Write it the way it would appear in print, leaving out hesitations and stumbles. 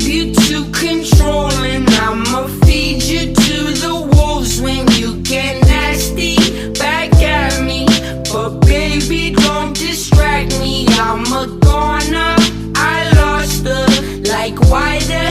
you too controlling. I'ma feed you to the wolves when you get nasty back at me. But baby, don't distract me. I'm a goner, I lost her. Like why the